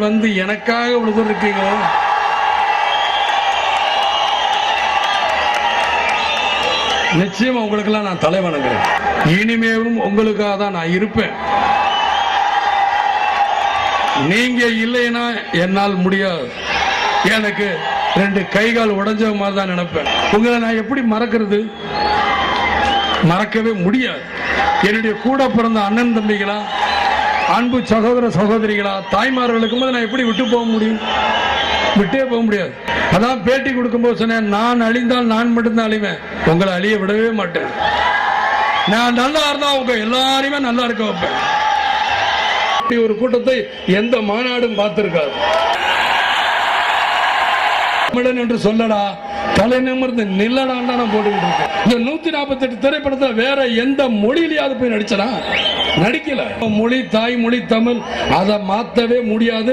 வந்து எனக்காக இவ்வளவு இருக்கீங்க. நிச்சயமா உங்களுக்கெல்லாம் நான் தலை வணங்குறேன். இனிமேலும் உங்களுக்காக தான் நான் இருப்பேன். நீங்க இல்லைன்னா என்னால் முடியாது. எனக்கு ரெண்டு கைகால் உடைஞ்ச மாதிரி தான் நினைப்பேன். உங்களை நான் எப்படி மறக்கிறது? மறக்கவே முடியாது. என்னுடைய கூட பிறந்த அண்ணன் தம்பிகளா, அன்பு சகோதர சகோதரிகளா, தாய்மார்களுக்கும் நான் எப்படி விட்டு போக முடியும்? விட்டே போக முடியாது. அதான் பேட்டி கொடுக்கும்போது சொன்னேன், நான் அழிந்தால் நான் மட்டும்தான் அழிவேன், உங்களை அழிய விடவே மாட்டேன். நான் நல்லா இருந்தா உங்க எல்லாரையுமே நல்லா இருக்க வைப்பேன். ஒரு கூட்டத்தை எந்த மாநாடும் பார்த்திருக்காது. என்று சொல்லடா, தலை நிமிர்ந்து நில்லடான்னு நான் போட்டுக்கிட்டு இருக்கேன். இந்த 148 திரைப்படத்துல வேற எந்த மொழியிலேயாவது போய் நடிச்சனா? நடிக்கல. மொழி தாய்மொழி தமிழ், அதை மாத்தவே முடியாது.